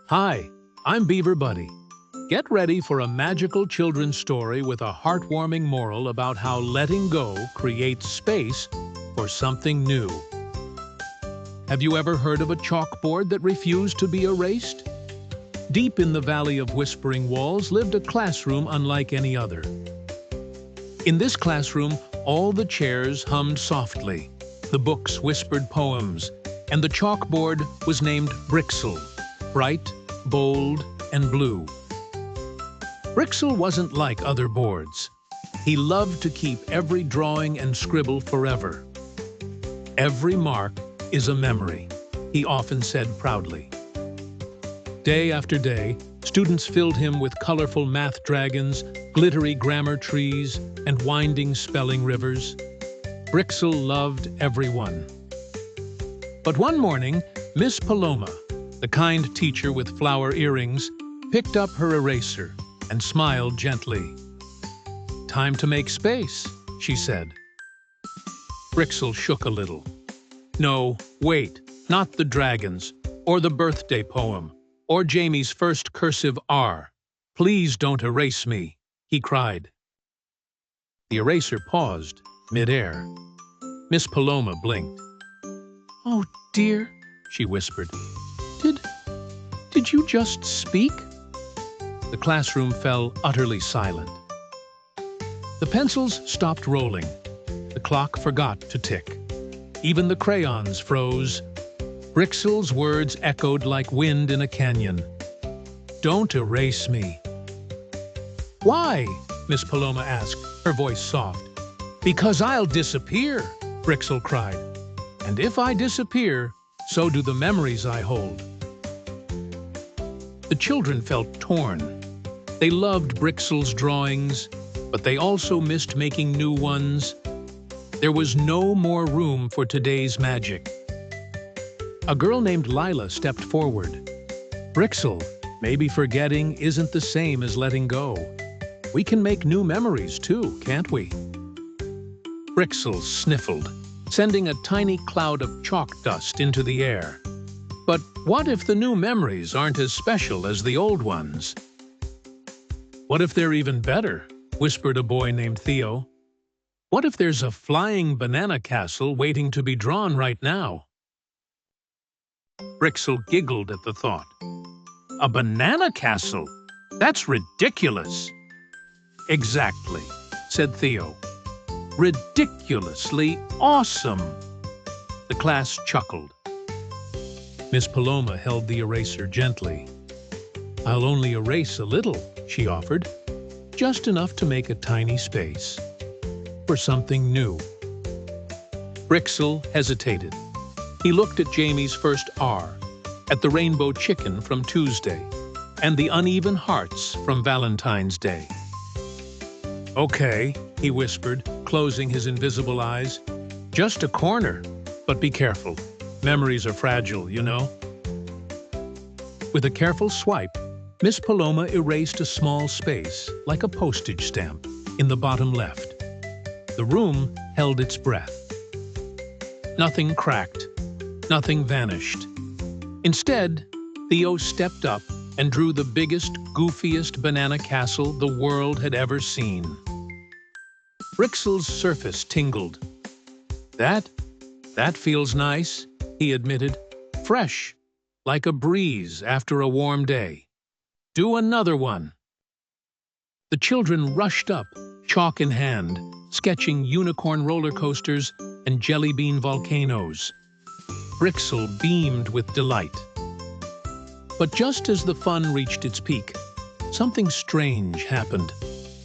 Hi, I'm Beaver Buddy. Get ready for a magical children's story with a heartwarming moral about how letting go creates space for something new. Have you ever heard of a chalkboard that refused to be erased? Deep in the Valley of Whispering Walls lived a classroom unlike any other. In this classroom, all the chairs hummed softly, the books whispered poems, and the chalkboard was named Brixel, bright, bold, and blue. Brixel wasn't like other boards. He loved to keep every drawing and scribble forever. Every mark is a memory, he often said proudly. Day after day, students filled him with colorful math dragons, glittery grammar trees, and winding spelling rivers. Brixel loved everyone. But one morning, Miss Paloma, the kind teacher with flower earrings, picked up her eraser and smiled gently. "Time to make space," she said. Brixel shook a little. "No, wait, not the dragons, or the birthday poem, or Jamie's first cursive R. Please don't erase me," he cried. The eraser paused, mid-air. Miss Paloma blinked. "Oh dear," she whispered. Did you just speak?" The classroom fell utterly silent. The pencils stopped rolling. The clock forgot to tick. Even the crayons froze. Brixel's words echoed like wind in a canyon. "Don't erase me." "Why?" Miss Paloma asked, her voice soft. "Because I'll disappear," Brixel cried. "And if I disappear, so do the memories I hold." The children felt torn. They loved Brixel's drawings, but they also missed making new ones. There was no more room for today's magic. A girl named Lila stepped forward. "Brixel, maybe forgetting isn't the same as letting go. We can make new memories too, can't we?" Brixel sniffled, sending a tiny cloud of chalk dust into the air. "But what if the new memories aren't as special as the old ones?" "What if they're even better?" whispered a boy named Theo. "What if there's a flying banana castle waiting to be drawn right now?" Brixel giggled at the thought. "A banana castle? That's ridiculous!" "Exactly," said Theo. "Ridiculously awesome!" The class chuckled. Miss Paloma held the eraser gently. "I'll only erase a little," she offered. "Just enough to make a tiny space. For something new." Brixel hesitated. He looked at Jamie's first R, at the rainbow chicken from Tuesday, and the uneven hearts from Valentine's Day. "Okay," he whispered, closing his invisible eyes. "Just a corner, but be careful. Memories are fragile, you know." With a careful swipe, Miss Paloma erased a small space, like a postage stamp, in the bottom left. The room held its breath. Nothing cracked, nothing vanished. Instead, Theo stepped up and drew the biggest, goofiest banana castle the world had ever seen. Brixel's surface tingled. That feels nice," he admitted. "Fresh, like a breeze after a warm day. Do another one." The children rushed up, chalk in hand, sketching unicorn roller coasters and jelly bean volcanoes. Brixel beamed with delight. But just as the fun reached its peak, something strange happened.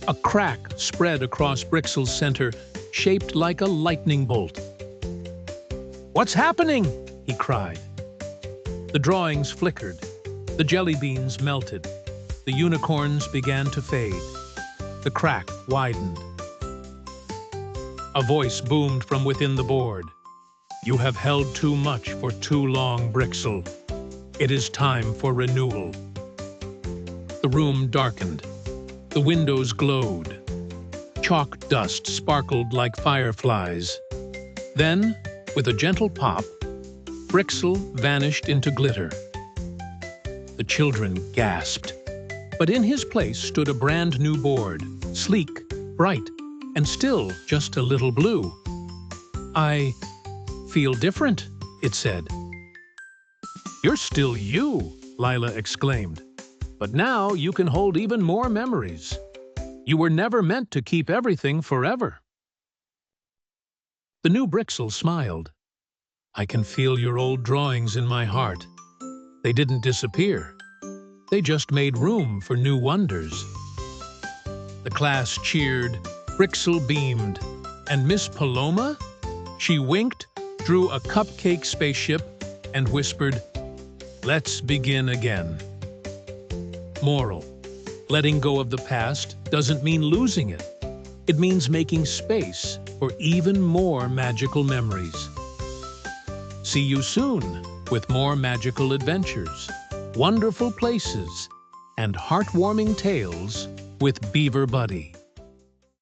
A crack spread across Brixel's center, shaped like a lightning bolt. "What's happening?" he cried. The drawings flickered. The jelly beans melted. The unicorns began to fade. The crack widened. A voice boomed from within the board. "You have held too much for too long, Brixel. It is time for renewal." The room darkened. The windows glowed. Chalk dust sparkled like fireflies. Then, with a gentle pop, Brixel vanished into glitter. The children gasped. But in his place stood a brand new board, sleek, bright, and still just a little blue. "I feel different," it said. "You're still you," Lila exclaimed. "But now you can hold even more memories. You were never meant to keep everything forever." The new Brixel smiled. "I can feel your old drawings in my heart. They didn't disappear. They just made room for new wonders." The class cheered, Brixel beamed, and Miss Paloma? She winked, drew a cupcake spaceship, and whispered, "Let's begin again." Moral: letting go of the past doesn't mean losing it. It means making space for even more magical memories. See you soon with more magical adventures, wonderful places, and heartwarming tales with Beaver Buddy.